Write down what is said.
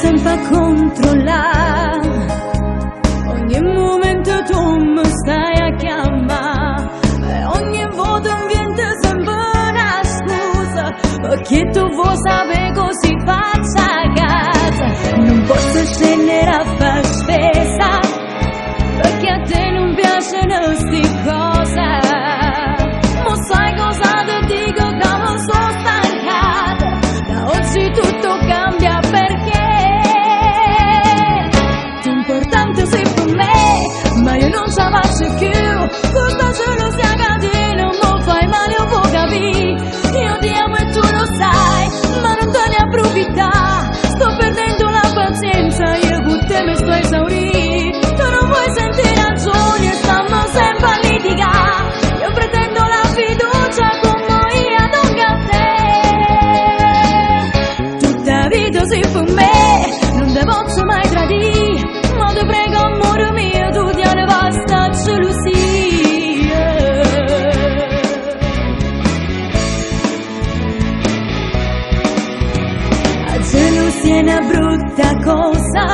sempre a controllare. Ogni momento tu mi stai a chiamare e ogni volta mi viene sempre una scusa, perché tu vuoi sapere così faccia a casa. Non posso scendere a far spesa, perché a te non piacciono sti cose. Ma sai cosa ti dico, che mi sono stancata, da oggi tutto cambia perché tu importante sei per me, ma io non ce la faccio più. Questa gelosia catena mi fai male, io può capire. Io ti amo e tu lo sai, ma non te ne approfittare. Sto perdendo la pazienza, io con te mi sto esaurendo. Tu non vuoi sentire ragioni e stiamo sempre a litigare. Io pretendo la fiducia come io non a te. Tutta vita sei per me, non te posso mai tradire, ma ti prego amore mio, tu ti ne basta gelosia. La gelosia è una brutta cosa,